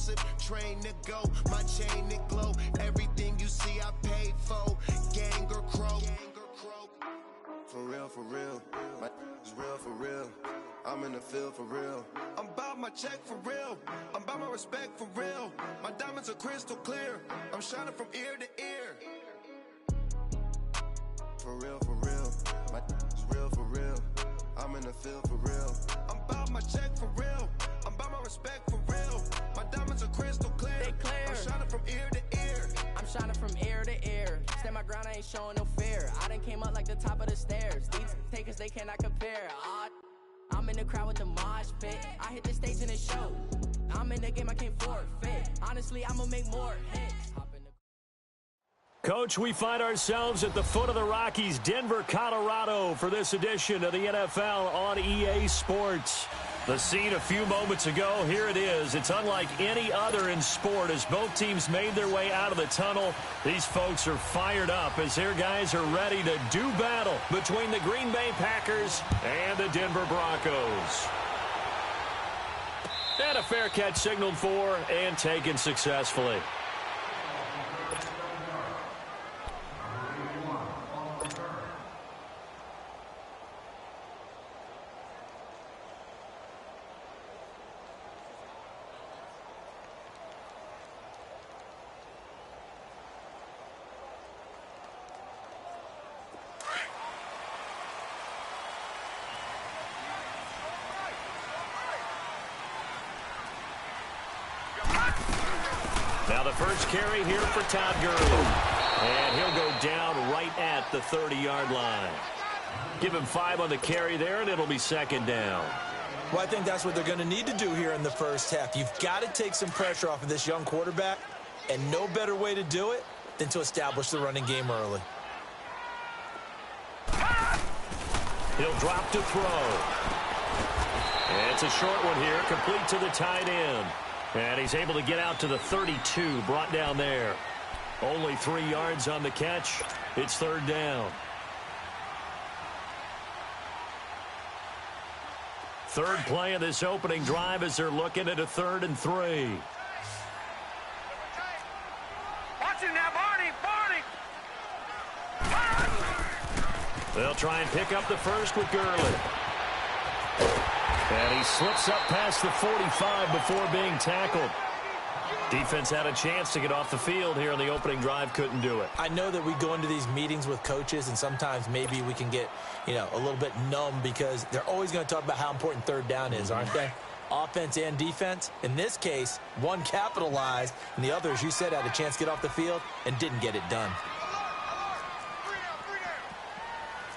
expensive, train to go, my chain to glow. Everything you see I paid for, gang or crow. For real, my is real for real. I'm in the field for real. I'm about my check for real. I'm about my respect for real. My diamonds are crystal clear. I'm shining from ear to ear. For real, my is real for real. I'm in the field for real. I'm about my check for real. I'm about my respect for real. My diamonds are crystal clear. They clear. I'm shining from ear to ear. I'm shining from ear to ear. Stand my ground, I ain't showing no fear. I done came up like the top of the stairs. These takers, they cannot compare. I'm in the crowd with the mosh pit. I hit the stage in the show. I'm in the game, I can't forfeit. Honestly, I'ma make more hits. Coach, we find ourselves at the foot of the Rockies, Denver, Colorado, for this edition of the NFL on EA Sports. The scene a few moments ago, here it is. It's unlike any other in sport as both teams made their way out of the tunnel. These folks are fired up as their guys are ready to do battle between the Green Bay Packers and the Denver Broncos. And a fair catch signaled for and taken successfully. Now the first carry here for Todd Gurley. And he'll go down right at the 30-yard line. Give him 5 on the carry there, and it'll be second down. Well, I think that's what they're going to need to do here in the first half. You've got to take some pressure off of this young quarterback, and no better way to do it than to establish the running game early. He'll drop to throw. And it's a short one here, complete to the tight end. And he's able to get out to the 32, brought down there. Only 3 yards on the catch. It's third down. Third play of this opening drive as they're looking at a 3rd and 3. Watch him now, Barney! They'll try and pick up the first with Gurley. And he slips up past the 45 before being tackled. Defense had a chance to get off the field here in the opening drive, couldn't do it. I know that we go into these meetings with coaches, and sometimes maybe we can get, a little bit numb because they're always going to talk about how important third down is, aren't they? Offense and defense. In this case, one capitalized, and the other, as you said, had a chance to get off the field and didn't get it done.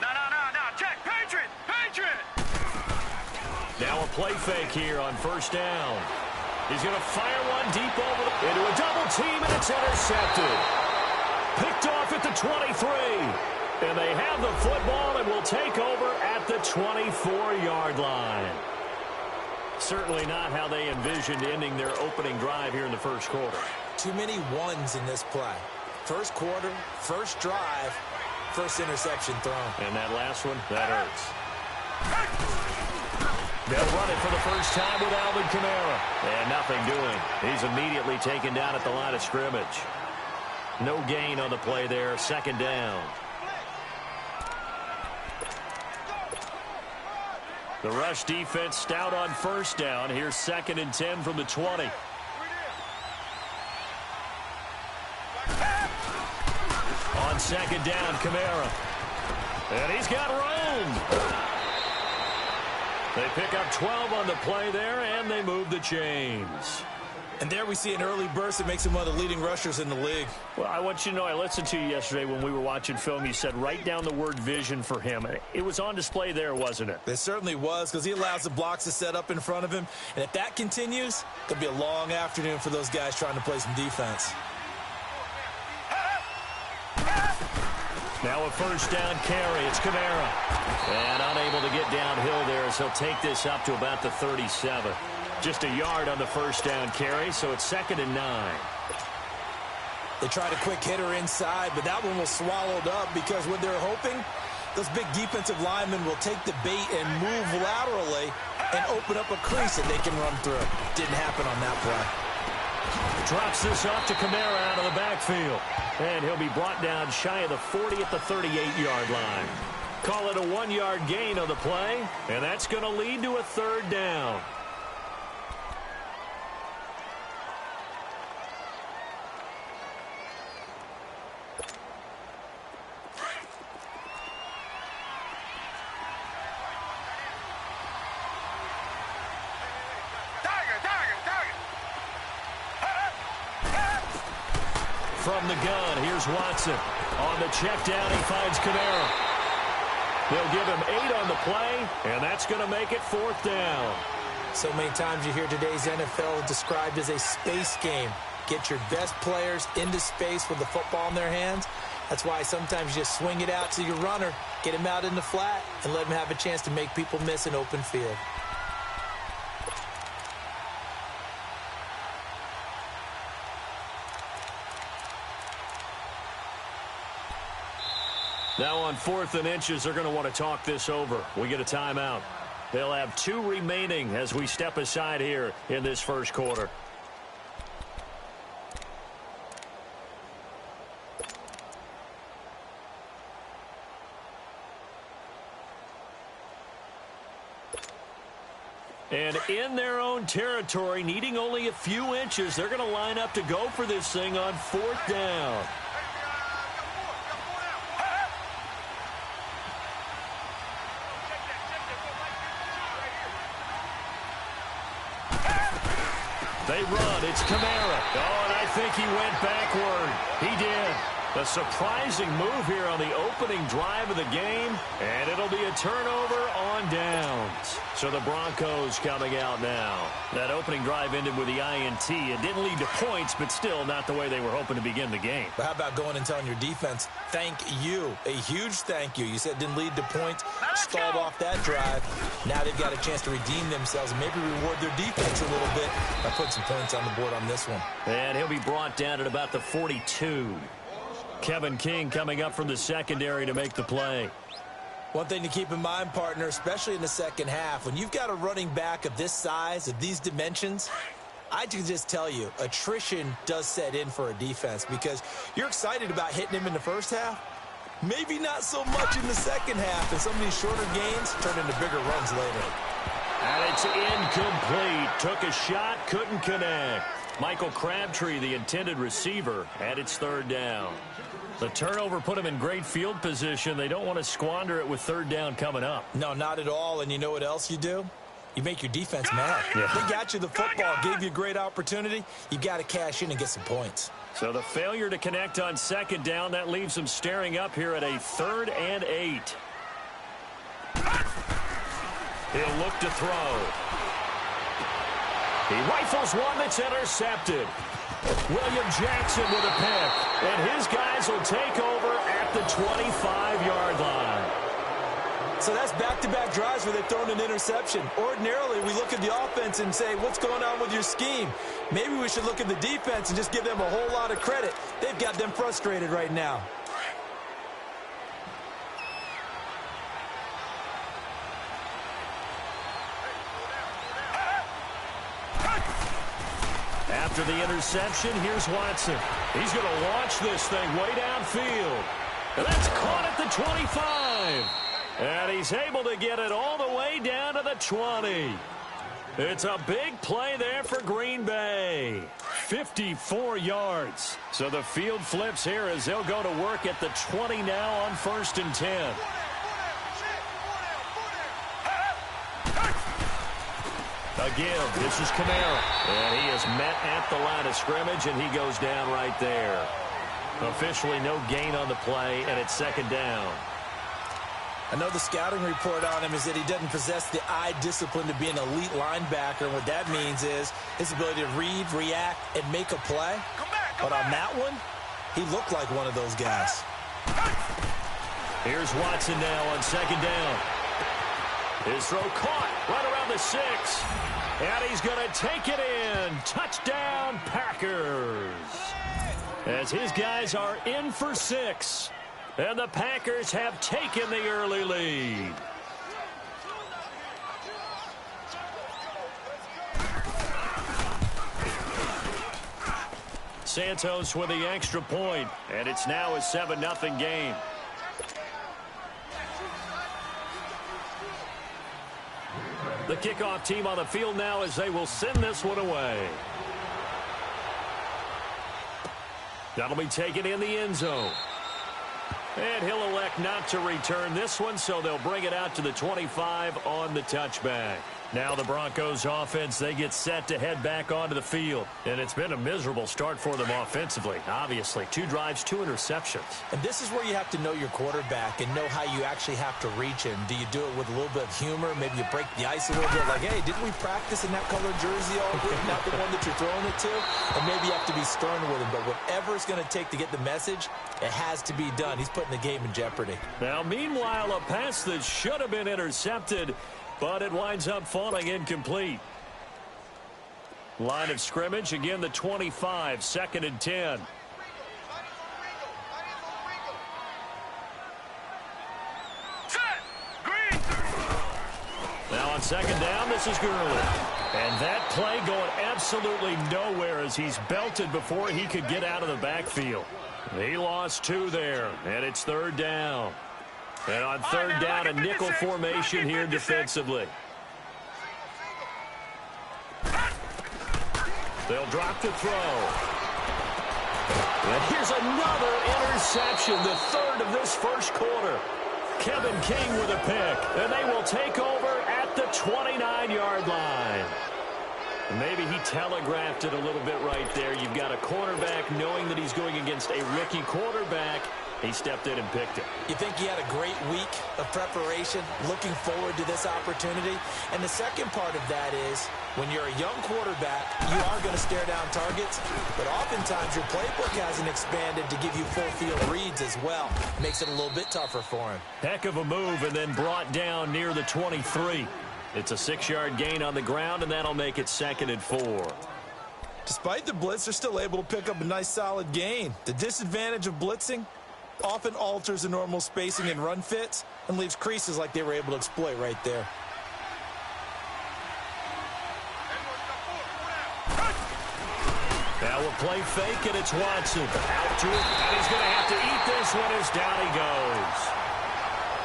No, check, Patriot! Now a play fake here on first down. He's going to fire one deep into a double team, and it's intercepted. Picked off at the 23. And they have the football and will take over at the 24-yard line. Certainly not how they envisioned ending their opening drive here in the first quarter. Too many ones in this play. First quarter, first drive, first interception thrown. And that last one, that hurts. They'll run it for the first time with Alvin Kamara. And nothing doing. He's immediately taken down at the line of scrimmage. No gain on the play there. Second down. The rush defense stout on first down. Here's 2nd and 10 from the 20. On second down, Kamara. And he's got room. They pick up 12 on the play there, and they move the chains. And there we see an early burst that makes him one of the leading rushers in the league. Well, I want you to know, I listened to you yesterday when we were watching film. You said write down the word vision for him. It was on display there, wasn't it? It certainly was, because he allows the blocks to set up in front of him. And if that continues, it'll be a long afternoon for those guys trying to play some defense. Now a first down carry. It's Kamara. And unable to get downhill there as he'll take this up to about the 37. Just a yard on the first down carry, so it's 2nd and 9. They tried a quick hitter inside, but that one was swallowed up because what they're hoping, those big defensive linemen will take the bait and move laterally and open up a crease that they can run through. Didn't happen on that play. Drops this off to Kamara out of the backfield. And he'll be brought down shy of the 40 at the 38-yard line. Call it a 1-yard gain on the play, and that's going to lead to a third down. From the gun, here's Watson. On the check down, he finds Kamara. They'll give him 8 on the play, and that's going to make it 4th down. So many times you hear today's NFL described as a space game. Get your best players into space with the football in their hands. That's why sometimes you just swing it out to your runner, get him out in the flat, and let him have a chance to make people miss an open field. Now on 4th and inches, they're going to want to talk this over. We get a timeout. They'll have 2 remaining as we step aside here in this first quarter. And in their own territory, needing only a few inches, they're going to line up to go for this thing on 4th down. They run. It's Kamara. Oh, and I think he went backward. He did. A surprising move here on the opening drive of the game, and it'll be a turnover on downs. So the Broncos coming out now. That opening drive ended with the INT. It didn't lead to points, but still not the way they were hoping to begin the game. But how about going and telling your defense, thank you, a huge thank you. You said it didn't lead to points, stalled off that drive. Now they've got a chance to redeem themselves and maybe reward their defense a little bit by putting some points on the board on this one. And he'll be brought down at about the 42. Kevin King coming up from the secondary to make the play. One thing to keep in mind, partner, especially in the second half, when you've got a running back of this size, of these dimensions, I can just tell you, attrition does set in for a defense because you're excited about hitting him in the first half. Maybe not so much in the second half, and some of these shorter gains turn into bigger runs later. And it's incomplete. Took a shot, couldn't connect. Michael Crabtree, the intended receiver, and it's 3rd down. The turnover put them in great field position. They don't want to squander it with 3rd down coming up. No, not at all. And you know what else you do? You make your defense mad. Yeah. They got you the football, gave you a great opportunity. You got to cash in and get some points. So the failure to connect on 2nd down, that leaves them staring up here at a 3rd and 8. He'll look to throw. He rifles one that's intercepted. William Jackson with a pick, and his guys will take over at the 25-yard line. So that's back-to-back drives where they've thrown an interception. Ordinarily, we look at the offense and say, what's going on with your scheme? Maybe we should look at the defense and just give them a whole lot of credit. They've got them frustrated right now. After the interception, here's Watson. He's going to launch this thing way downfield. And that's caught at the 25. And he's able to get it all the way down to the 20. It's a big play there for Green Bay. 54 yards. So the field flips here as they'll go to work at the 20 now on 1st and 10. Again, this is Kamara. And he is met at the line of scrimmage, and he goes down right there. Officially no gain on the play, and it's 2nd down. I know the scouting report on him is that he doesn't possess the eye discipline to be an elite linebacker. And what that means is his ability to read, react, and make a play. But on that one, he looked like one of those guys. Here's Watson now on 2nd down. His throw caught right around the 6. And he's going to take it in. Touchdown, Packers. As his guys are in for 6. And the Packers have taken the early lead. Santos with the extra point, and it's now a 7-0 game. The kickoff team on the field now as they will send this one away. That'll be taken in the end zone. And he'll elect not to return this one, so they'll bring it out to the 25 on the touchback. Now the Broncos offense, they get set to head back onto the field. And it's been a miserable start for them offensively, obviously. 2 drives, 2 interceptions. And this is where you have to know your quarterback and know how you actually have to reach him. Do you do it with a little bit of humor? Maybe you break the ice a little bit, like, hey, didn't we practice in that colored jersey all week, not the one that you're throwing it to? And maybe you have to be stern with him. But whatever it's going to take to get the message, it has to be done. He's putting the game in jeopardy. Now, meanwhile, a pass that should have been intercepted, but it winds up falling incomplete. Line of scrimmage, again, the 25, 2nd and 10. Now on 2nd down, this is Gurley. And that play going absolutely nowhere as he's belted before he could get out of the backfield. He lost 2 there, and it's 3rd down. And on 3rd down, a nickel formation here defensively. They'll drop to throw. And here's another interception, the 3rd of this first quarter. Kevin King with a pick, and they will take over at the 29-yard line. Maybe he telegraphed it a little bit right there. You've got a quarterback knowing that he's going against a rookie quarterback. He stepped in and picked it. You think he had a great week of preparation, looking forward to this opportunity? And the second part of that is, when you're a young quarterback, you are going to stare down targets, but oftentimes your playbook hasn't expanded to give you full field reads as well. Makes it a little bit tougher for him. Heck of a move, and then brought down near the 23. It's a 6-yard gain on the ground, and that'll make it 2nd and 4. Despite the blitz, they're still able to pick up a nice solid gain. The disadvantage of blitzing often alters the normal spacing and run fits and leaves creases like they were able to exploit right there. Now a play fake, and it's Watson. Out to it, and he's going to have to eat this one as down he goes.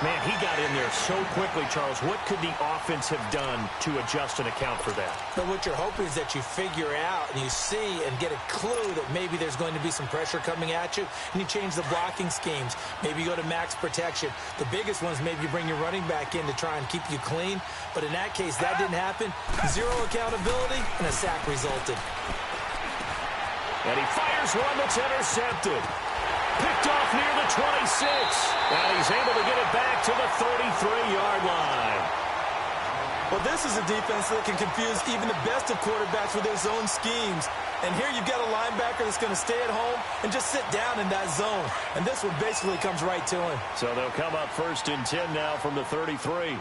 Man, he got in there so quickly, Charles. What could the offense have done to adjust and account for that? But what you're hoping is that you figure out and you see and get a clue that maybe there's going to be some pressure coming at you, and you change the blocking schemes. Maybe you go to max protection. The biggest one is maybe you bring your running back in to try and keep you clean. But in that case, that didn't happen. 0 accountability, and a sack resulted. And he fires one that's intercepted. Picked off near the 26. Now he's able to get it back to the 33-yard line. Well, this is a defense that can confuse even the best of quarterbacks with their zone schemes. And here you've got a linebacker that's going to stay at home and just sit down in that zone. And this one basically comes right to him. So they'll come up 1st and 10 now from the 33.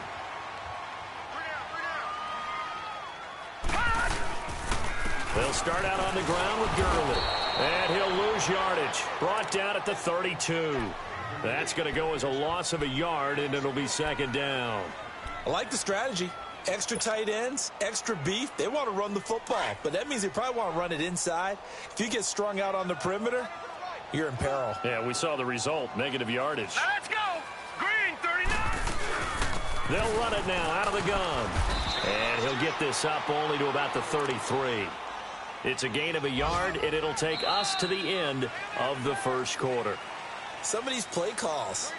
They'll start out on the ground with Gurley. And he'll lose yardage. Brought down at the 32. That's going to go as a loss of a yard, and it'll be 2nd down. I like the strategy. Extra tight ends, extra beef. They want to run the football, but that means they probably want to run it inside. If you get strung out on the perimeter, you're in peril. Yeah, we saw the result, negative yardage. Let's go. Green, 39. They'll run it now out of the gun. And he'll get this up only to about the 33. It's a gain of a yard, and it'll take us to the end of the first quarter. Some of these play calls,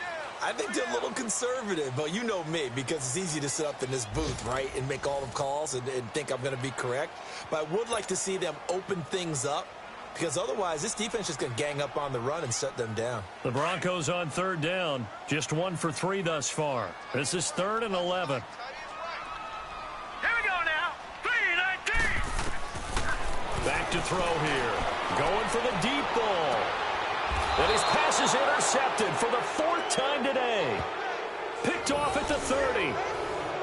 I think they're a little conservative, but you know me, because it's easy to sit up in this booth, right, and make all the calls and think I'm going to be correct. But I would like to see them open things up, because otherwise this defense is going to gang up on the run and shut them down. The Broncos on 3rd down, just 1 for 3 thus far. This is 3rd and 11. Here we go now. 3-19. Back to throw here. Going for the deep ball. And his pass is intercepted for the 4th time today. Picked off at the 30.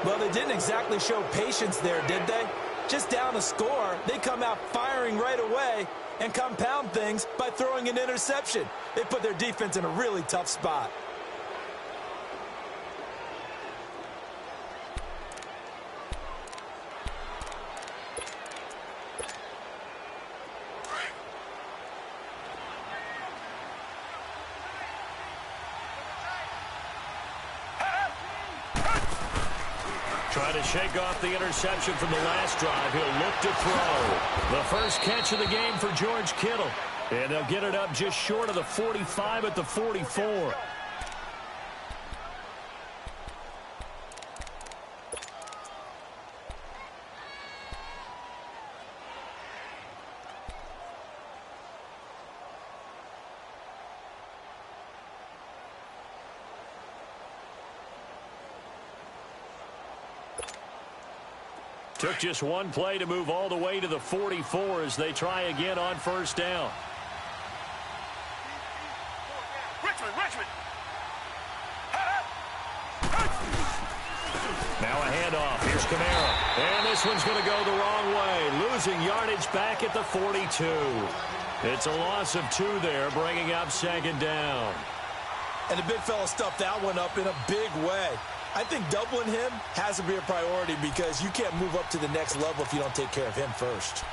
Well, they didn't exactly show patience there, did they? Just down a score, they come out firing right away and compound things by throwing an interception. They put their defense in a really tough spot. Trying to shake off the interception from the last drive. He'll look to throw. The first catch of the game for George Kittle. And they'll get it up just short of the 45 at the 44. Took just one play to move all the way to the 44 as they try again on first down. Richmond. Now a handoff. Here's Kamara. And this one's going to go the wrong way. Losing yardage back at the 42. It's a loss of 2 there, bringing up second down. And the big fella stuffed that one up in a big way. I think doubling him has to be a priority because you can't move up to the next level if you don't take care of him first.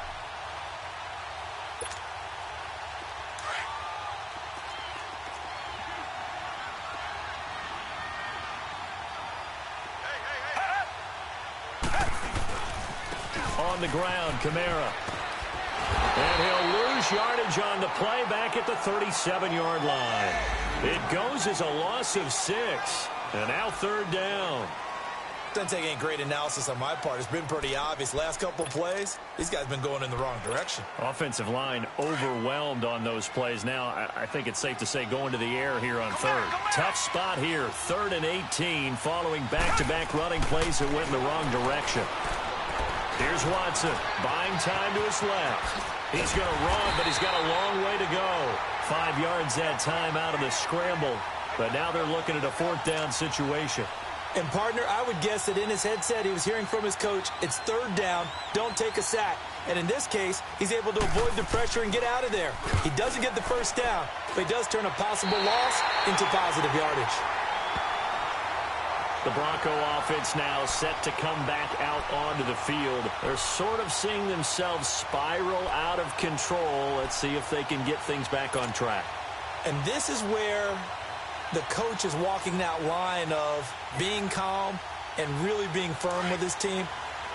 On the ground, Kamara. And he'll lose yardage on the play back at the 37-yard line. It goes as a loss of 6. And now third down. Doesn't take any great analysis on my part. It's been pretty obvious. Last couple plays, these guys been going in the wrong direction. Offensive line overwhelmed on those plays. Now, I think it's safe to say going to the air here on third. Tough spot here. 3rd and 18 following back-to-back running plays that went in the wrong direction. Here's Watson, buying time to his left. He's going to run, but he's got a long way to go. 5 yards that time out of the scramble. But now they're looking at a 4th down situation. And, partner, I would guess that in his headset he was hearing from his coach, it's 3rd down, don't take a sack. And in this case, he's able to avoid the pressure and get out of there. He doesn't get the 1st down, but he does turn a possible loss into positive yardage. The Bronco offense now set to come back out onto the field. They're sort of seeing themselves spiral out of control. Let's see if they can get things back on track. And this is where the coach is walking that line of being calm and really being firm with his team.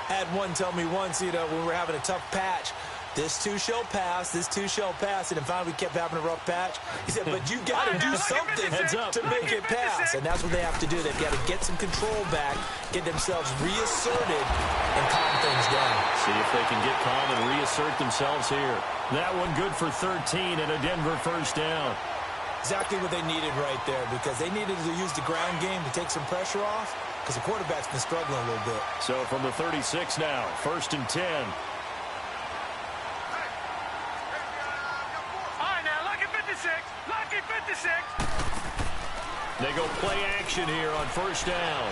I had one tell me once, when we were having a tough patch, this too shall pass, this too shall pass. And finally we kept having a rough patch. He said, but you got to do something to make it pass. And that's what they have to do. They've got to get some control back, get themselves reasserted, and calm things down. See if they can get calm and reassert themselves here. That one good for 13 and a Denver 1st down. Exactly what they needed right there, because they needed to use the ground game to take some pressure off, because the quarterback's been struggling a little bit. So from the 36 now, 1st and 10. Lucky 56. They go play action here on 1st down.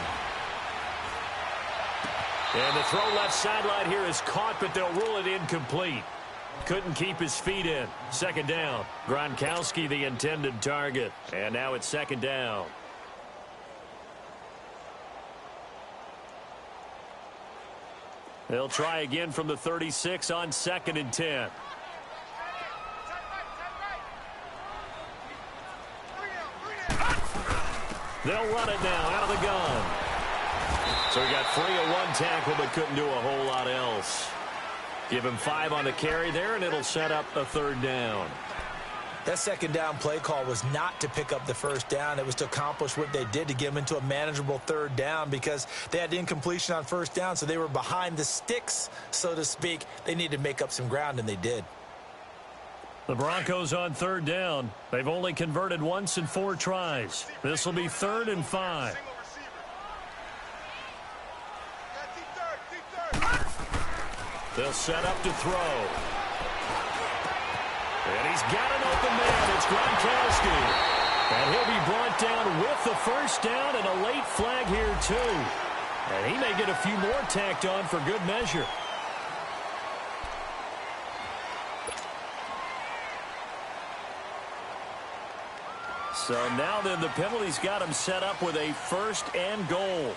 And the throw left sideline here is caught, but they'll rule it incomplete. Couldn't keep his feet in. 2nd down. Gronkowski the intended target. And now it's 2nd down. They'll try again from the 36 on 2nd and 10. They'll run it now out of the gun. So he got free of 1 tackle but couldn't do a whole lot else. Give him 5 on the carry there, and it'll set up a 3rd down. That 2nd down play call was not to pick up the 1st down. It was to accomplish what they did to get them into a manageable 3rd down, because they had incompletion on 1st down, so they were behind the sticks, so to speak. They needed to make up some ground, and they did. The Broncos on 3rd down. They've only converted once in 4 tries. This will be 3rd and 5. They'll set up to throw. And he's got an open man. It's Gronkowski. And he'll be brought down with the 1st down and a late flag here too. And he may get a few more tacked on for good measure. So now then the penalty's got him set up with a 1st and goal.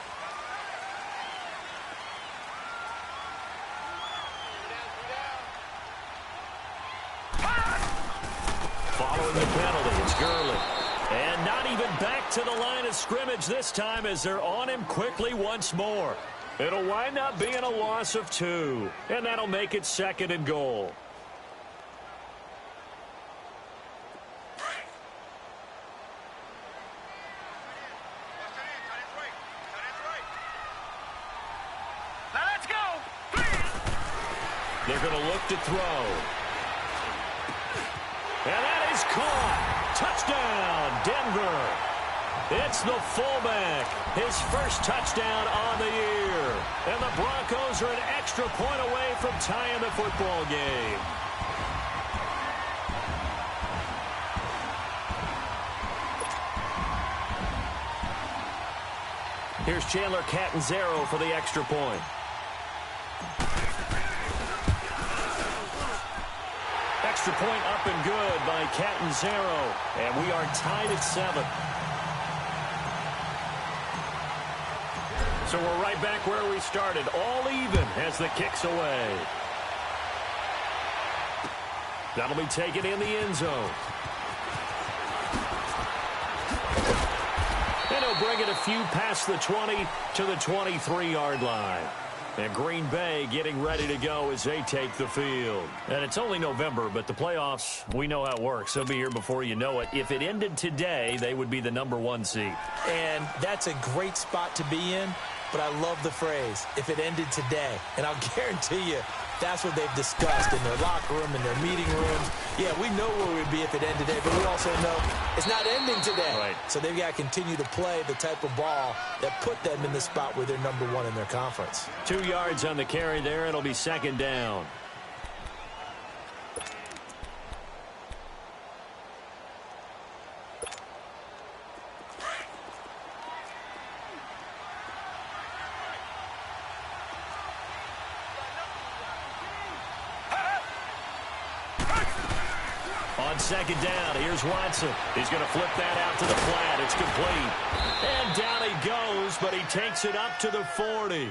Following the penalty, it's Gurley. And not even back to the line of scrimmage this time as they're on him quickly once more. It'll wind up being a loss of 2, and that'll make it 2nd and goal. Let's go. They're going to look to throw. And that is caught. Touchdown, Denver. It's the fullback, his first touchdown on the year. And the Broncos are an extra point away from tying the football game. Here's Chandler Catanzaro for the extra point. Extra point up and good by Catanzaro. And we are tied at 7. So we're right back where we started, all even as the kick's away. That'll be taken in the end zone. And he'll bring it a few past the 20 to the 23-yard line. And Green Bay getting ready to go as they take the field. And it's only November, but the playoffs, we know how it works. They'll be here before you know it. If it ended today, they would be the #1 seed. And that's a great spot to be in. But I love the phrase, if it ended today. And I'll guarantee you, that's what they've discussed in their locker room, in their meeting rooms. Yeah, we know where we'd be if it ended today, but we also know it's not ending today. Right. So they've got to continue to play the type of ball that put them in the spot where they're #1 in their conference. 2 yards on the carry there. It'll be 2nd down. On 2nd down, here's Watson. He's going to flip that out to the flat. It's complete. And down he goes, but he takes it up to the 40.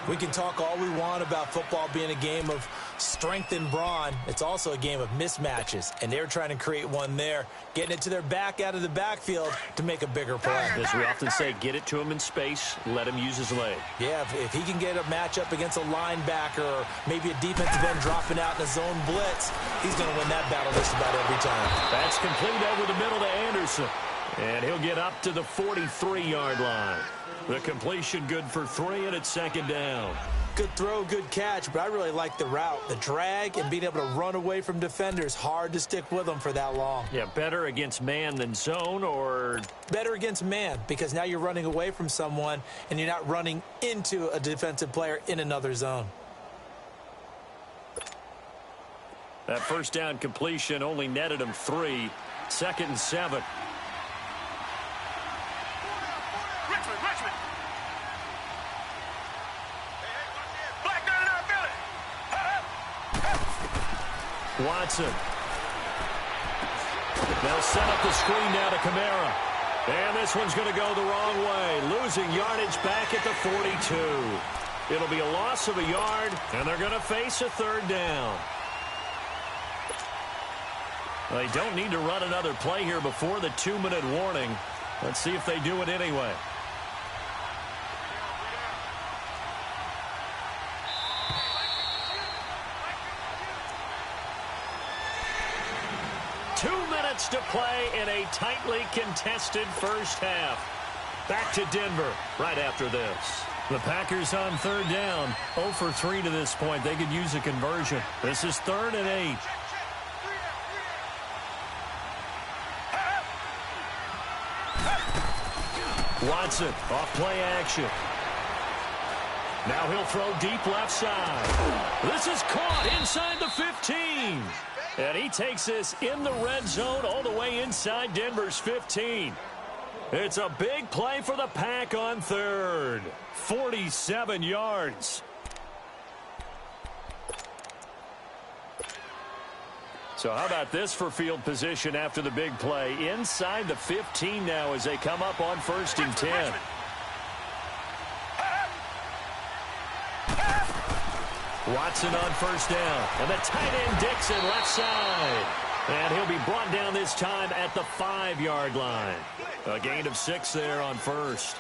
We can talk all we want about football being a game of strength and brawn. It's also a game of mismatches, and they're trying to create one there, getting it to their back out of the backfield to make a bigger play. As we often say, get it to him in space, let him use his leg. Yeah, if he can get a matchup against a linebacker or maybe a defensive end dropping out in a zone blitz, he's going to win that battle just about every time. That's complete over the middle to Anderson. And he'll get up to the 43-yard line. The completion good for 3, and it's 2nd down. Good throw, good catch, but I really like the route. The drag and being able to run away from defenders, hard to stick with them for that long. Yeah, better against man than zone, or? Better against man, because now you're running away from someone and you're not running into a defensive player in another zone. That first down completion only netted him 3. 2nd and 7. Richmond. Black gun in our building. Watson. They'll set up the screen now to Kamara. And this one's going to go the wrong way. Losing yardage back at the 42. It'll be a loss of a yard, and they're going to face a 3rd down. They don't need to run another play here before the 2-minute warning. Let's see if they do it anyway. To play in a tightly contested first half. Back to Denver right after this. The Packers on 3rd down. 0 for 3 to this point. They could use a conversion. This is 3rd and 8. Watson off play action. Now he'll throw deep left side. This is caught inside the 15. And he takes this in the red zone all the way inside Denver's 15. It's a big play for the Pack on 3rd. 47 yards. So how about this for field position after the big play? Inside the 15 now as they come up on 1st and 10. Watson on 1st down. And the tight end Dixon left side. And he'll be brought down this time at the 5-yard line. A gain of 6 there on 1st.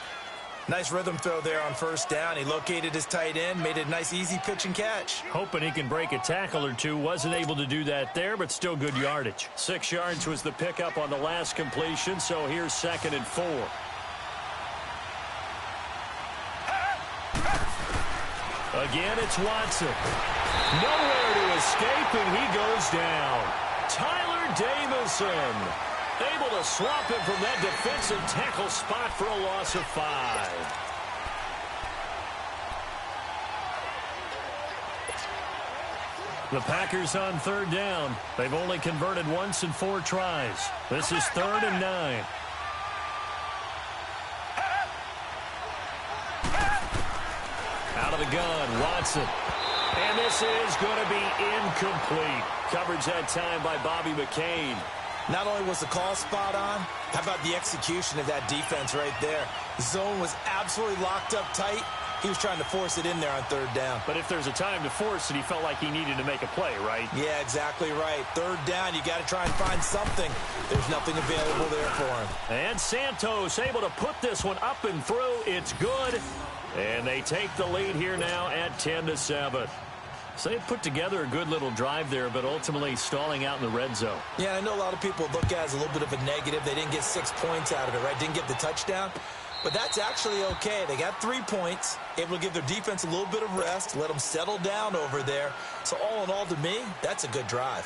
Nice rhythm throw there on first down. He located his tight end, made it a nice, easy pitch and catch. Hoping he can break a tackle or two. Wasn't able to do that there, but still good yardage. 6 yards was the pickup on the last completion, so here's 2nd and 4. Again, it's Watson. Nowhere to escape, and he goes down. Tyler Davison able to swap him from that defensive tackle spot for a loss of 5. The Packers on 3rd down. They've only converted once in 4 tries. This is 3rd and 9. Out of the gun, Watson. And this is going to be incomplete. Coverage that time by Bobby McCain. Not only was the call spot on, how about the execution of that defense right there? The zone was absolutely locked up tight. He was trying to force it in there on 3rd down. But if there's a time to force it, he felt like he needed to make a play, right? Yeah, exactly right. 3rd down, you got to try and find something. There's nothing available there for him. And Santos able to put this one up and through. It's good. And they take the lead here now at 10-7. So they put together a good little drive there, but ultimately stalling out in the red zone. Yeah, I know a lot of people look at it as a little bit of a negative. They didn't get 6 points out of it, right? Didn't get the touchdown. But that's actually okay. They got 3 points, able to give their defense a little bit of rest, let them settle down over there. So all in all, to me, that's a good drive.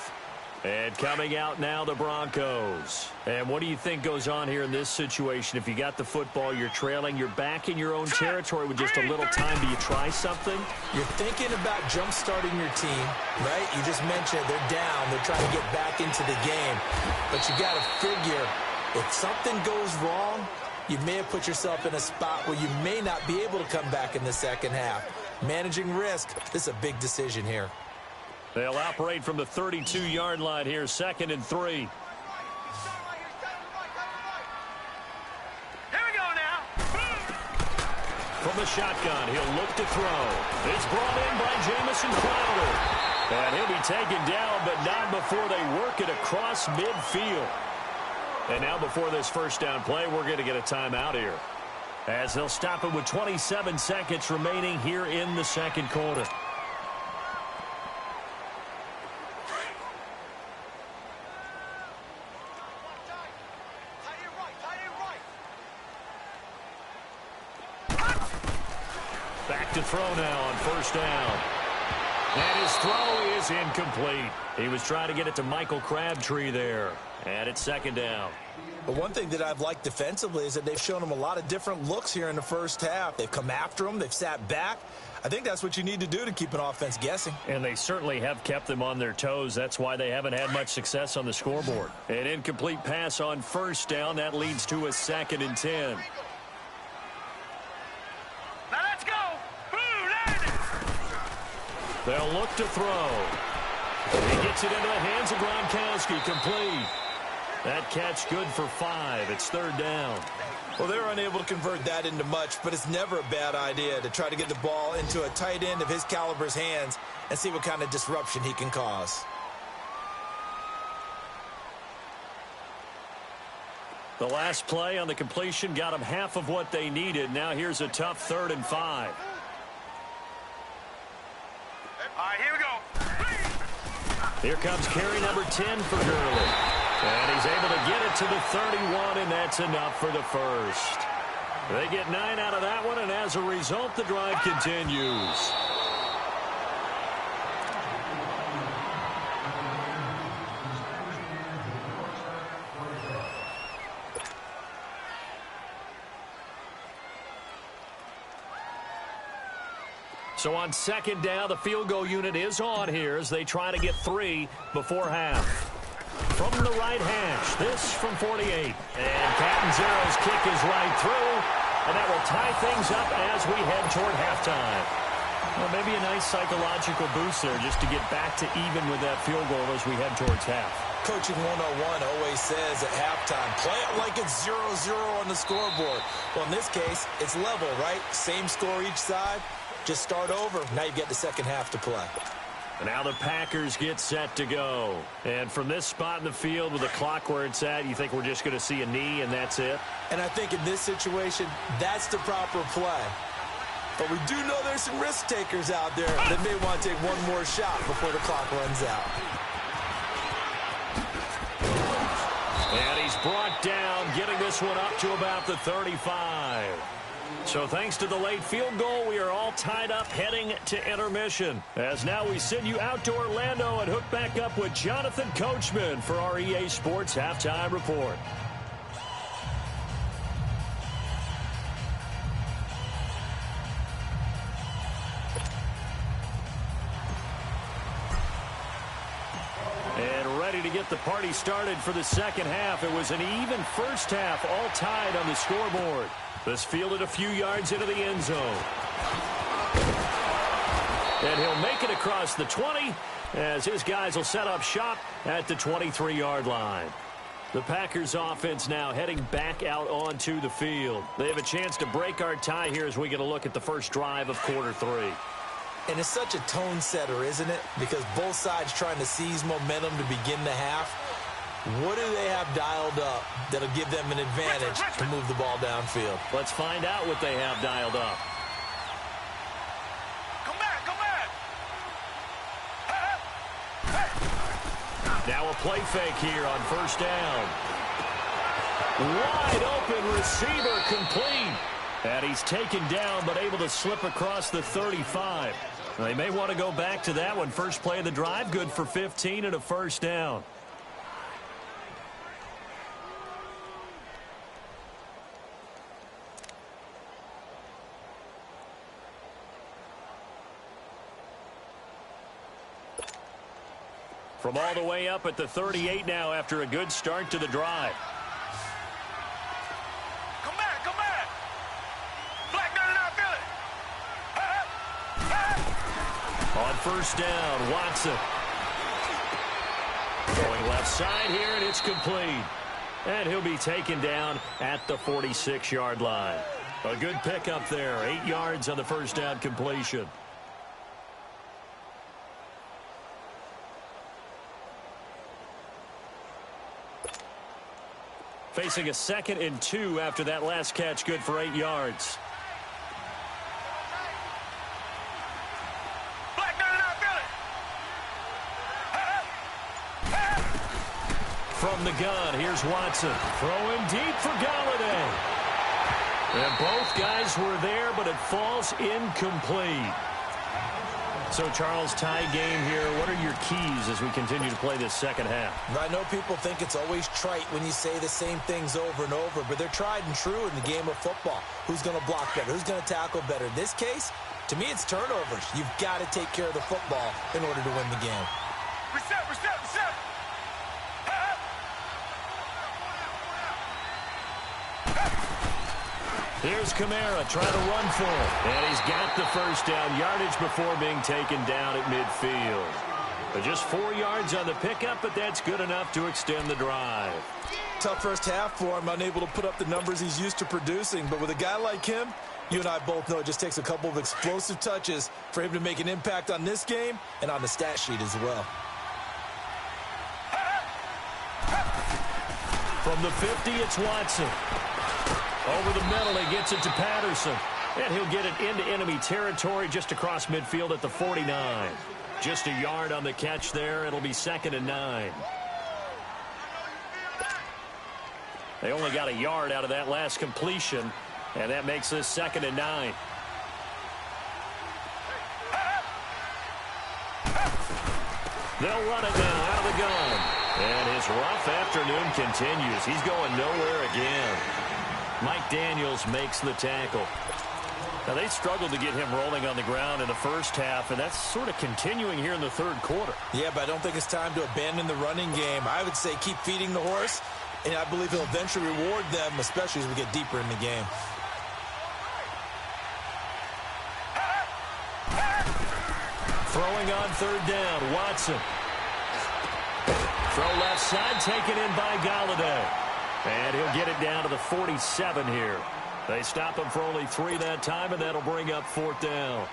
And coming out now, the Broncos. And what do you think goes on here in this situation? If you got the football, you're trailing, you're back in your own territory with just a little time. Do you try something? You're thinking about jump-starting your team, right? You just mentioned they're down. They're trying to get back into the game. But you got to figure, if something goes wrong, you may have put yourself in a spot where you may not be able to come back in the second half. Managing risk, this is a big decision here. They'll operate from the 32-yard line here, 2nd and 3. Here we go now. From the shotgun, he'll look to throw. It's brought in by Jamison Crowder. And he'll be taken down, but not before they work it across midfield. And now before this first down play, we're going to get a timeout here, as they'll stop it with 27 seconds remaining here in the 2nd quarter. Back to throw now on 1st down. And his throw is incomplete. He was trying to get it to Michael Crabtree there. And it's 2nd down. But one thing that I've liked defensively is that they've shown him a lot of different looks here in the first half. They've come after him. They've sat back. I think that's what you need to do to keep an offense guessing. And they certainly have kept them on their toes. That's why they haven't had much success on the scoreboard. An incomplete pass on 1st down. That leads to a 2nd and 10. Now let's go. Boom, landed. They'll look to throw. He gets it into the hands of Gronkowski. Complete. That catch good for 5. It's 3rd down. Well, they're unable to convert that into much, but it's never a bad idea to try to get the ball into a tight end of his caliber's hands and see what kind of disruption he can cause. The last play on the completion got them half of what they needed. Now here's a tough 3rd and 5. All right, here we go. Here comes carry number 10 for Gurley. And he's able to get it to the 31, and that's enough for the first. They get 9 out of that one, and as a result, the drive continues. So on 2nd down, the field goal unit is on here as they try to get 3 before half. From the right hash, this from 48. And Catanzaro's kick is right through, and that will tie things up as we head toward halftime. Well, maybe a nice psychological boost there just to get back to even with that field goal as we head towards half. Coaching 101 always says at halftime, play it like it's 0-0 on the scoreboard. Well, in this case, it's level, right? Same score each side. Just start over. Now you get the second half to play. And now the Packers get set to go. And from this spot in the field with the clock where it's at, you think we're just going to see a knee and that's it? And I think in this situation, that's the proper play. But we do know there's some risk takers out there that may want to take one more shot before the clock runs out. And he's brought down, getting this one up to about the 35. So thanks to the late field goal, we are all tied up heading to intermission. As now we send you out to Orlando and hook back up with Jonathan Coachman for our EA Sports Halftime Report. And ready to get the party started for the second half. It was an even first half, all tied on the scoreboard. This fielded a few yards into the end zone. And he'll make it across the 20 as his guys will set up shop at the 23-yard line. The Packers offense now heading back out onto the field. They have a chance to break our tie here as we get a look at the first drive of quarter 3. And it's such a tone setter, isn't it? Because both sides trying to seize momentum to begin the half. What do they have dialed up that'll give them an advantage to move the ball downfield? Let's find out what they have dialed up. Come back, come back. Now a play fake here on first down. Wide open receiver complete. And he's taken down but able to slip across the 35. They may want to go back to that one. First play of the drive, good for 15 and a first down. From all the way up at the 38 now after a good start to the drive. Come back, come back. Black down in our Philly. On first down, Watson. Going left side here, and it's complete. And he'll be taken down at the 46-yard line. A good pickup there, 8 yards on the first down completion. Facing a 2nd and 2 after that last catch, good for 8 yards. Black down in our Philly. From the gun, here's Watson. Throwing deep for Galladay. And both guys were there, but it falls incomplete. So, Charles, tie game here. What are your keys as we continue to play this second half? I know people think it's always trite when you say the same things over and over, but they're tried and true in the game of football. Who's going to block better? Who's going to tackle better? In this case, to me, it's turnovers. You've got to take care of the football in order to win the game. Reset, reset, reset. Here's Kamara trying to run for it. And he's got the first down, yardage before being taken down at midfield. But just 4 yards on the pickup, but that's good enough to extend the drive. Tough first half for him, unable to put up the numbers he's used to producing. But with a guy like him, you and I both know it just takes a couple of explosive touches for him to make an impact on this game and on the stat sheet as well. From the 50, it's Watson. Over the middle, he gets it to Patterson. And he'll get it into enemy territory just across midfield at the 49. Just a yard on the catch there. It'll be 2nd and 9. They only got a yard out of that last completion, and that makes this 2nd and 9. They'll run it now out of the gun. And his rough afternoon continues. He's going nowhere again. Mike Daniels makes the tackle. Now, they struggled to get him rolling on the ground in the first half, and that's sort of continuing here in the third quarter. Yeah, but I don't think it's time to abandon the running game. I would say keep feeding the horse, and I believe he'll eventually reward them, especially as we get deeper in the game. Throwing on third down, Watson. Throw left side, taken in by Galladay. And he'll get it down to the 47 here. They stop him for only 3 that time, and that'll bring up 4th down.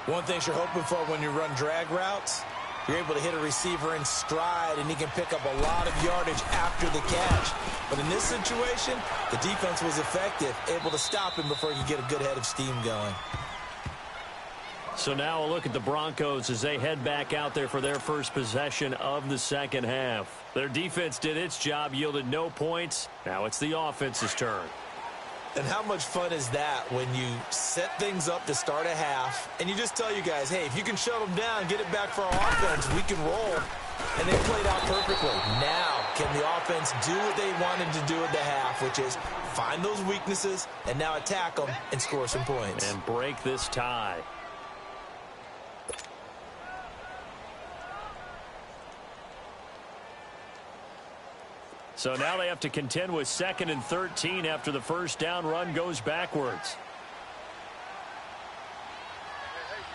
One thing you're hoping for when you run drag routes, You're able to hit a receiver in stride, and he can pick up a lot of yardage after the catch. But in this situation, the defense was effective, able to stop him before he could get a good head of steam going. So now a look at the Broncos as they head back out there for their first possession of the second half. Their defense did its job, yielded no points. Now it's the offense's turn. And how much fun is that when you set things up to start a half, and you just tell you guys, hey, if you can shut them down, get it back for our offense, we can roll. And they played out perfectly. Now, can the offense do what they wanted to do at the half, which is find those weaknesses and now attack them and score some points. And break this tie. So now they have to contend with 2nd and 13 after the first down run goes backwards.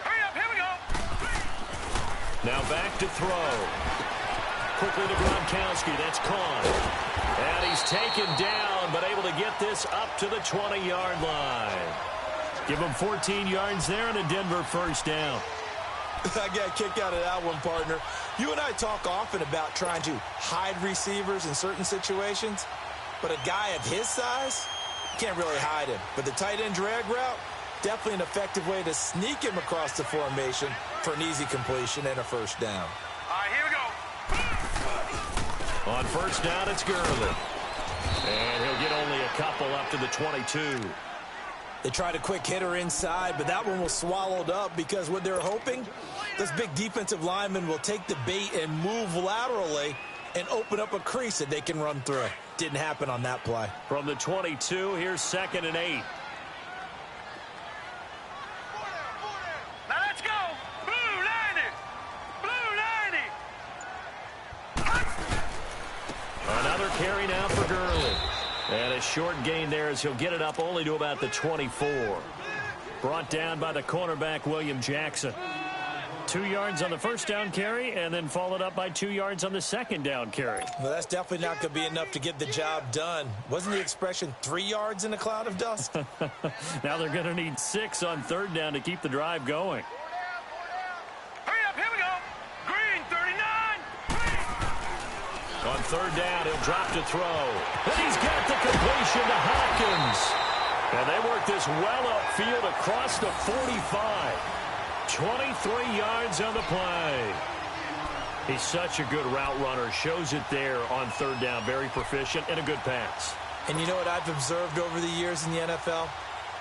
Hurry up, here we go. Now back to throw. Quickly to Gronkowski. That's caught. And he's taken down, but able to get this up to the 20-yard line. Give him 14 yards there and a Denver first down. I got a kick out of that one, partner. You and I talk often about trying to hide receivers in certain situations, but a guy of his size can't really hide him. But the tight end drag route, definitely an effective way to sneak him across the formation for an easy completion and a first down. All right, here we go. On first down, it's Gurley. And he'll get only a couple up to the 22. They tried a quick hitter inside, but that one was swallowed up because what they're hoping, this big defensive lineman will take the bait and move laterally and open up a crease that they can run through. Didn't happen on that play. From the 22, here's 2nd and 8. Now let's go. Blue 90. Blue 90. Another carry now for Gurley. And a short gain there as he'll get it up only to about the 24. Brought down by the cornerback, William Jackson. 2 yards on the first down carry and then followed up by 2 yards on the second down carry. Well, that's definitely not going to be enough to get the job done. Wasn't the expression 3 yards in a cloud of dust? Now they're going to need 6 on third down to keep the drive going. Hurry up, here we go. Green 39. On third down, he'll drop to throw. And he's got the completion to Hopkins. And they work this well upfield across the 45. 23 yards on the play. He's such a good route runner. Shows it there on third down. Very proficient and a good pass. And you know what I've observed over the years in the NFL?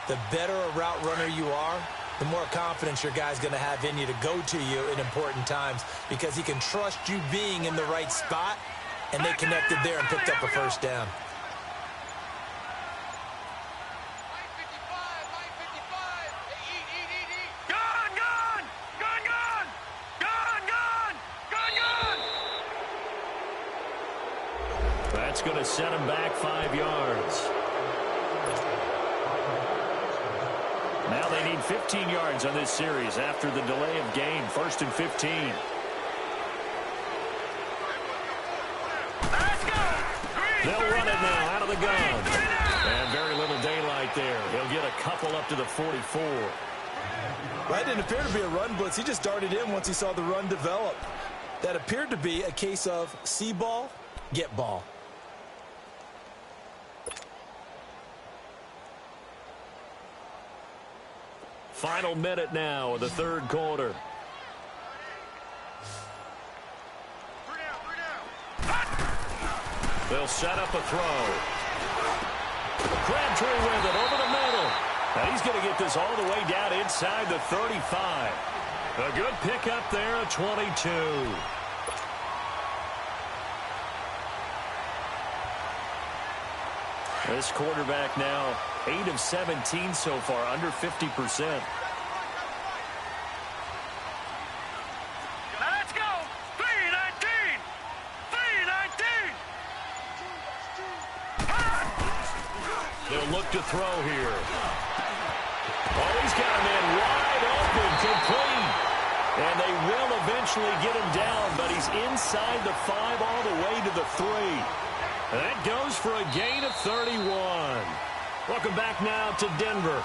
The better a route runner you are, the more confidence your guy's going to have in you to go to you in important times because he can trust you being in the right spot, and they connected there and picked up a first down. That's going to set him back 5 yards. Now they need 15 yards on this series after the delay of game. 1st and 15. They'll run it now out of the gun. And very little daylight there. He'll get a couple up to the 44. That didn't appear to be a run blitz. He just darted in once he saw the run develop. That appeared to be a case of see ball, get ball. Final minute now of the third quarter. They'll set up a throw. Crabtree with it over the middle. And he's going to get this all the way down inside the 35. A good pickup there at 22. This quarterback now 8 of 17 so far, under 50%. Let's go. 319. 319. They'll look to throw here. Oh, he's got a man wide open, complete. And they will eventually get him down, but he's inside the 5 all the way to the 3. That goes for a gain of 31. Welcome back now to Denver.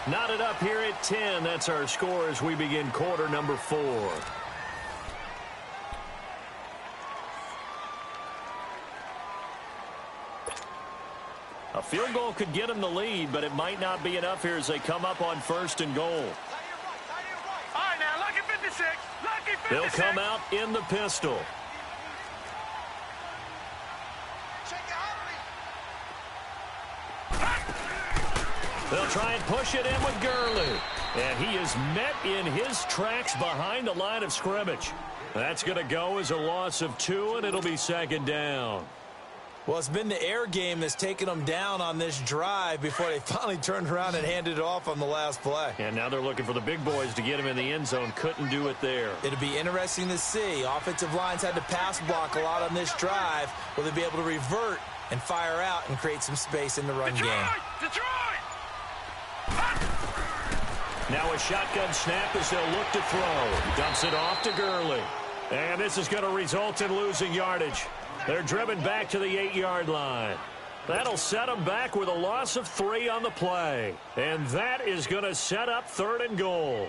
Knotted up here at 10. That's our score as we begin quarter number 4. A field goal could get them the lead, but it might not be enough here as they come up on 1st and goal. All right, now, lucky 56. Lucky 56. They'll come out in the pistol. They'll try and push it in with Gurley. And he is met in his tracks behind the line of scrimmage. That's going to go as a loss of 2, and it'll be 2nd down. Well, it's been the air game that's taken them down on this drive before they finally turned around and handed it off on the last play. And now they're looking for the big boys to get him in the end zone. Couldn't do it there. It'll be interesting to see. Offensive lines had to pass block a lot on this drive. Will they be able to revert and fire out and create some space in the run game? Detroit! Now a shotgun snap as they'll look to throw. Dumps it off to Gurley. And this is going to result in losing yardage. They're driven back to the 8-yard line. That'll set them back with a loss of 3 on the play. And that is going to set up 3rd and goal.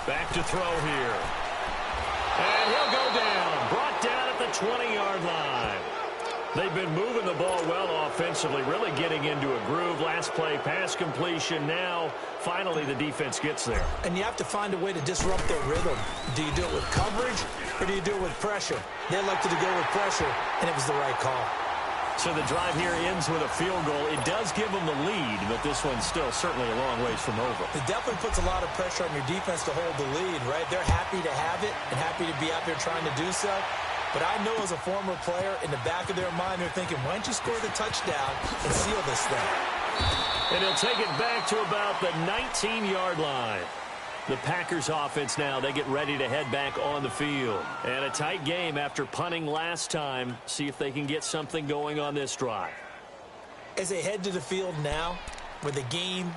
Back to throw here. And he'll go down. Brought down at the 20-yard line. They've been moving the ball well offensively, really getting into a groove. Last play, pass completion. Now, finally, the defense gets there. And you have to find a way to disrupt their rhythm. Do you do it with coverage or do you do it with pressure? They elected to go with pressure, and it was the right call. So the drive here ends with a field goal. It does give them the lead, but this one's still certainly a long ways from over. It definitely puts a lot of pressure on your defense to hold the lead, right? They're happy to have it and happy to be out there trying to do so. But I know as a former player, in the back of their mind, they're thinking, why don't you score the touchdown and seal this thing? And he'll take it back to about the 19-yard line. The Packers offense now, they get ready to head back on the field. And a tight game after punting last time. See if they can get something going on this drive. As they head to the field now, with the game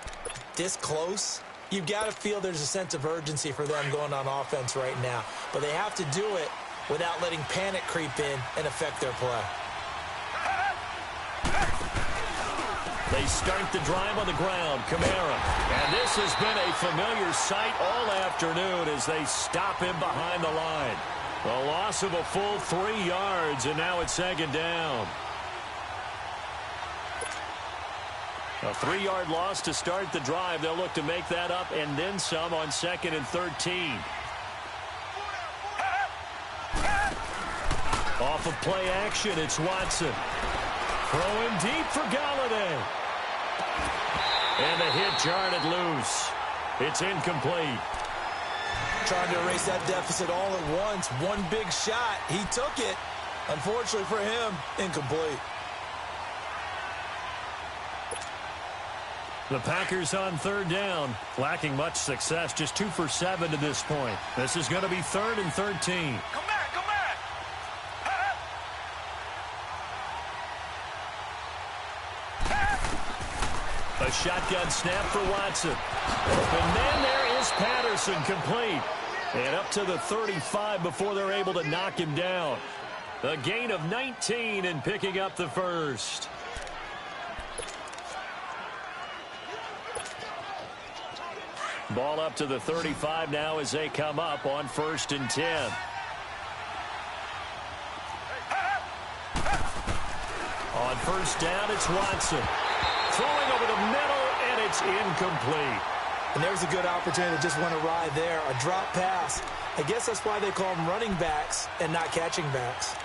this close, you've got to feel there's a sense of urgency for them going on offense right now. But they have to do it without letting panic creep in and affect their play. They start the drive on the ground. Kamara. And this has been a familiar sight all afternoon as they stop him behind the line. A loss of a full 3 yards, and now it's 2nd down. A 3-yard loss to start the drive. They'll look to make that up and then some on 2nd and 13. Off of play action, it's Watson. Throwing deep for Galladay. And the hit jarred it loose. It's incomplete. Trying to erase that deficit all at once. One big shot. He took it. Unfortunately for him, incomplete. The Packers on 3rd down. Lacking much success. Just 2 for 7 to this point. This is going to be 3rd and 13. Come back, come back. A shotgun snap for Watson. And then there is Patterson, complete. And up to the 35 before they're able to knock him down. A gain of 19 and picking up the first. Ball up to the 35 now as they come up on 1st and 10. On 1st down, it's Watson. Throwing over the middle, and it's incomplete. And there's a good opportunity to just went awry there. A drop pass. I guess that's why they call them running backs and not catching backs.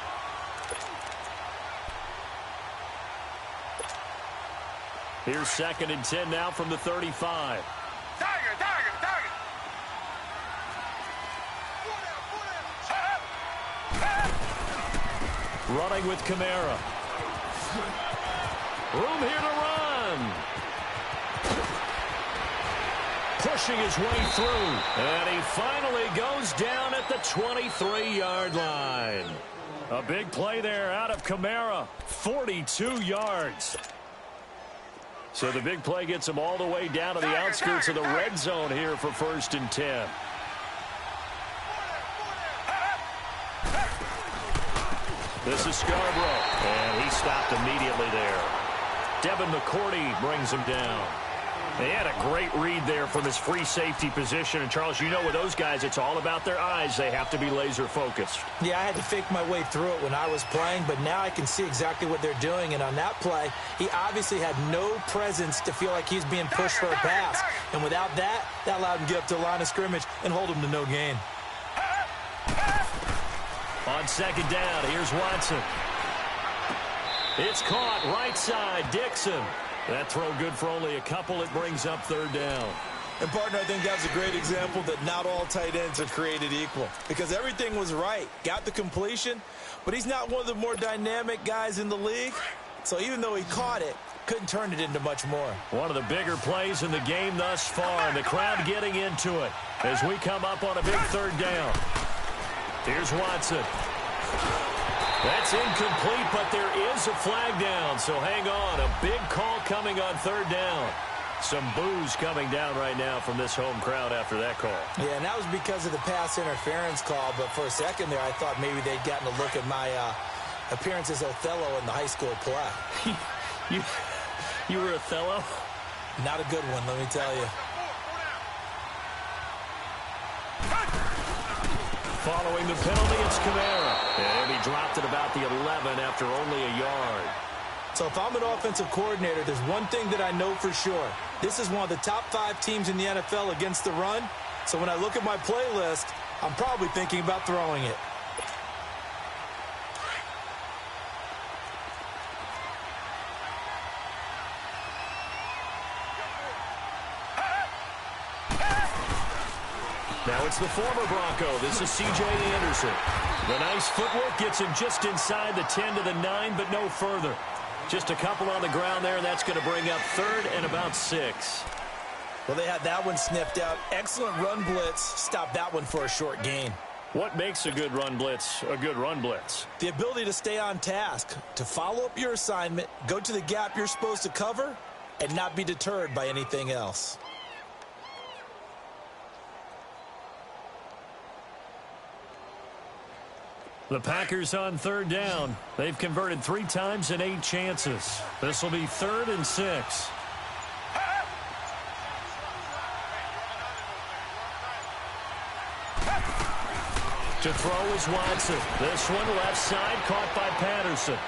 Here's 2nd and 10 now from the 35. Tiger, tiger, tiger. Running with Kamara. Room here to run. Pushing his way through. And he finally goes down at the 23-yard line. A big play there out of Kamara. 42 yards. So the big play gets him all the way down to the outskirts of the red zone here for 1st and 10. This is Scarborough, and he stopped immediately there. Devin McCourty brings him down. They had a great read there from his free safety position. And, Charles, you know with those guys, it's all about their eyes. They have to be laser-focused. Yeah, I had to fake my way through it when I was playing, but now I can see exactly what they're doing. And on that play, he obviously had no presence to feel like he's being pushed for a pass. And without that, that allowed him to get up to the line of scrimmage and hold him to no gain. On second down, here's Watson. It's caught right side, Dixon. That throw good for only a couple. It brings up third down. And, partner, I think that's a great example that not all tight ends are created equal because everything was right. Got the completion, but he's not one of the more dynamic guys in the league. So even though he caught it, couldn't turn it into much more. One of the bigger plays in the game thus far, and the crowd getting into it as we come up on a big third down. Here's Watson. That's incomplete, but there is a flag down, so hang on. A big call coming on third down. Some boos coming down right now from this home crowd after that call. Yeah, and that was because of the pass interference call, but for a second there I thought maybe they'd gotten a look at my appearance as Othello in the high school play. You were Othello? Not a good one, let me tell you. Following the penalty, it's Kamara. And he dropped it about the 11 after only a yard. So if I'm an offensive coordinator, there's one thing that I know for sure. This is one of the top 5 teams in the NFL against the run. So when I look at my playlist, I'm probably thinking about throwing it. Now it's the former Bronco. This is C.J. Anderson. The nice footwork gets him just inside the 10 to the 9, but no further. Just a couple on the ground there, and that's going to bring up third and about 6. Well, they had that one sniffed out. Excellent run blitz. Stopped that one for a short gain. What makes a good run blitz a good run blitz? The ability to stay on task, to follow up your assignment, go to the gap you're supposed to cover, and not be deterred by anything else. The Packers on third down. They've converted 3 times in 8 chances. This will be third and 6. To throw is Watson. This one left side caught by Patterson.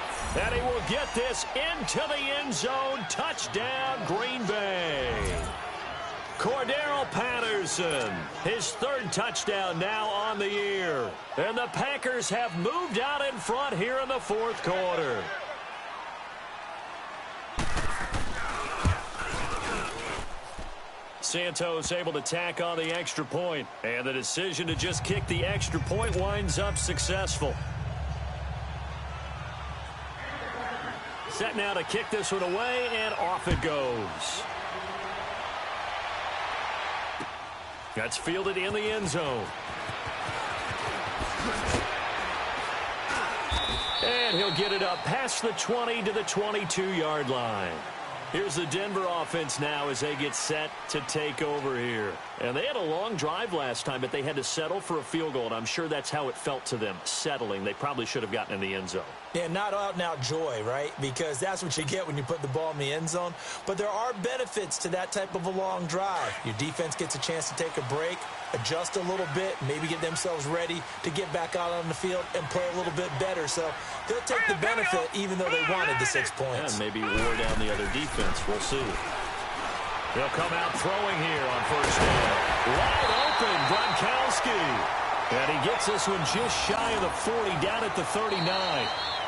And he will get this into the end zone. Touchdown, Green Bay. Cordero Patterson, his 3rd touchdown now on the year. And the Packers have moved out in front here in the 4th quarter. Santos able to tack on the extra point. And the decision to just kick the extra point winds up successful. Set now to kick this one away, and off it goes. That's fielded in the end zone. And he'll get it up past the 20 to the 22-yard line. Here's the Denver offense now as they get set to take over here. And they had a long drive last time, but they had to settle for a field goal, and I'm sure that's how it felt to them, settling. They probably should have gotten in the end zone. Yeah, not out-and-out joy, right? Because that's what you get when you put the ball in the end zone. But there are benefits to that type of a long drive. Your defense gets a chance to take a break, adjust a little bit, maybe get themselves ready to get back out on the field and play a little bit better. So they'll take the benefit even though they wanted the 6 points. And maybe wore down the other defense. We'll see. They'll come out throwing here on first down. Wide open, Gronkowski. And he gets this one just shy of the 40, down at the 39.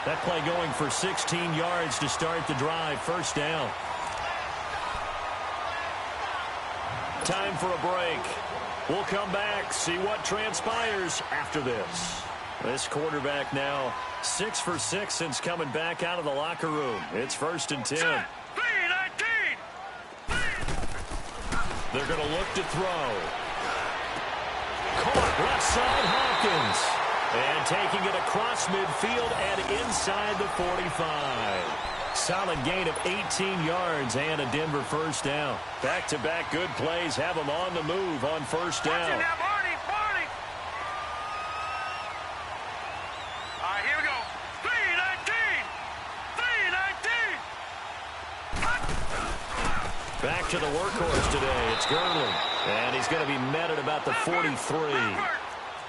That play going for 16 yards to start the drive. First down. Time for a break. We'll come back, see what transpires after this. This quarterback now 6 for 6 since coming back out of the locker room. It's 1st and 10. They're going to look to throw. Caught left side, Hopkins. And taking it across midfield and inside the 45. Solid gain of 18 yards and a Denver first down. Back-to-back good plays have them on the move on first down. All right, here we go. 3, Back to the workhorse today. It's Gurley. And he's going to be met at about the 43.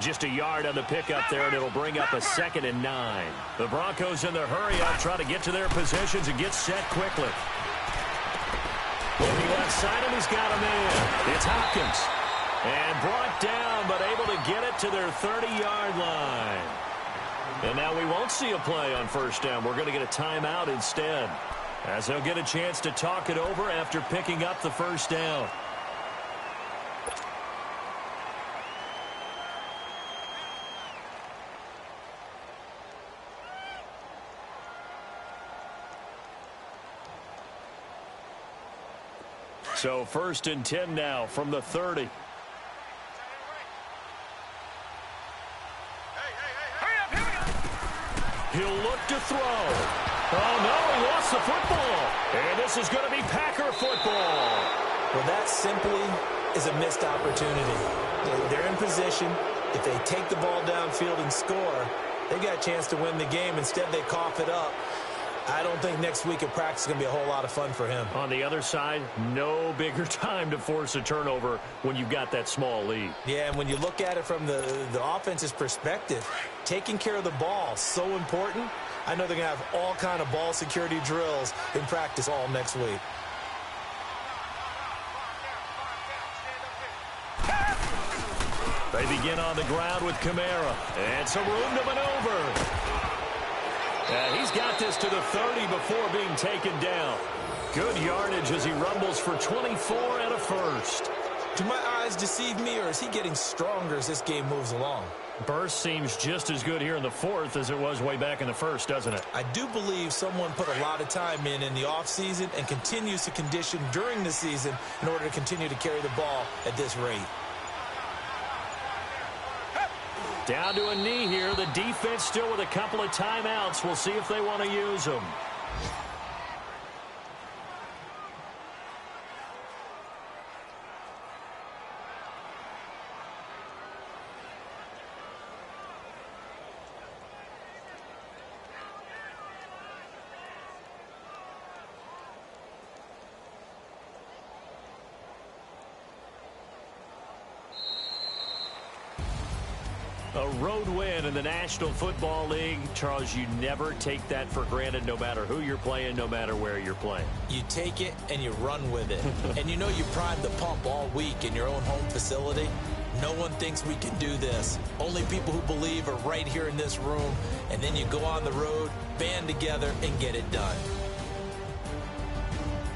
Just a yard on the pickup there, and it'll bring up a 2nd and 9. The Broncos in their hurry-up try to get to their positions and get set quickly. Looking left side, and he's got a man. It's Hopkins. And brought down, but able to get it to their 30-yard line. And now we won't see a play on first down. We're going to get a timeout instead, as they'll get a chance to talk it over after picking up the first down. So 1st and 10 now from the 30. He'll look to throw. Oh, no, he lost the football. And this is going to be Packer football. Well, that simply is a missed opportunity. They're in position. If they take the ball downfield and score, they've got a chance to win the game. Instead, they cough it up. I don't think next week at practice is going to be a whole lot of fun for him. On the other side, no bigger time to force a turnover when you've got that small lead. Yeah, and when you look at it from the offense's perspective, taking care of the ball, so important. I know they're going to have all kind of ball security drills in practice all next week. They begin on the ground with Kamara. And some room to maneuver. He's got this to the 30 before being taken down. Good yardage as he rumbles for 24 and a first. Do my eyes deceive me, or is he getting stronger as this game moves along? Burst seems just as good here in the 4th as it was way back in the 1st, doesn't it? I do believe someone put a lot of time in the offseason and continues to condition during the season in order to continue to carry the ball at this rate. Down to a knee here. The defense still with a couple of timeouts. We'll see if they want to use them. A road win in the National Football League. Charles, you never take that for granted no matter who you're playing, no matter where you're playing. You take it and you run with it. And you know you primed the pump all week in your own home facility. No one thinks we can do this. Only people who believe are right here in this room. And then you go on the road, band together, and get it done.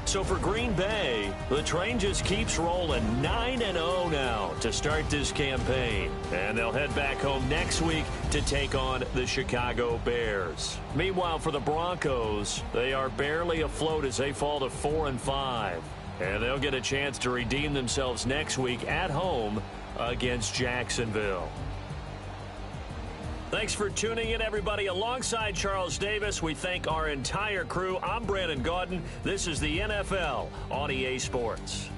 So for Green Bay, the train just keeps rolling. 9-0 now to start this campaign. And they'll head back home next week to take on the Chicago Bears. Meanwhile, for the Broncos, they are barely afloat as they fall to 4-5. And they'll get a chance to redeem themselves next week at home against Jacksonville. Thanks for tuning in, everybody. Alongside Charles Davis, we thank our entire crew. I'm Brandon Gaudin. This is the NFL on EA Sports.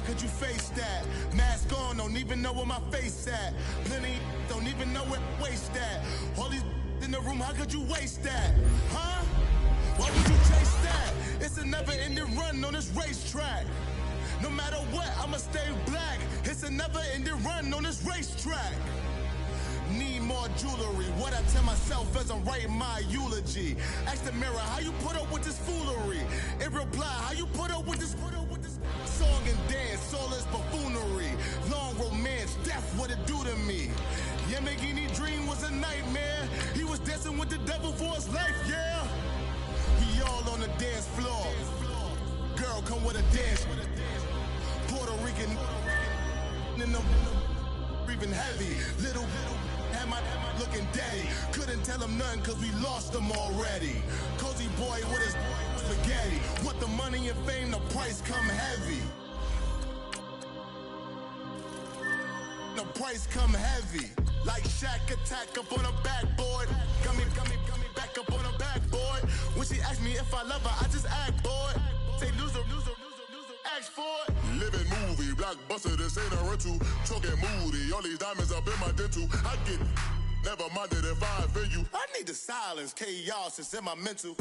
Could you face that? Mask on, don't even know where my face at. Plenty don't even know where waste at. All these in the room, how could you waste that? Huh? Why would you chase that? It's a never-ending run on this racetrack. No matter what, I'ma stay black. It's a never-ending run on this racetrack. Need more jewelry. What I tell myself as I'm writing my eulogy. Ask the mirror, how you put up with this foolery? It reply, how you put up with this song and dance, all this buffoonery. Long romance, death, what it do to me. Yamagini dream was a nightmare. He was dancing with the devil for his life, yeah. We all on the dance floor. Girl, come with a dance. Puerto Rican in the breathing heavy. Little had my looking daddy. Couldn't tell him nothing cause we lost him already. Cozy boy with his spaghetti. Want the money and fame, the price come heavy. The price come heavy. Like Shaq attack up on a backboard. Got me back up on a backboard. When she asked me if I love her, I just act bored. Say loser, ask for it. Living movie, blockbuster, this ain't a rental. Choking moody, all these diamonds up in my dental. I get never minded if I offend you. I need the silence, chaos, it's in my mental.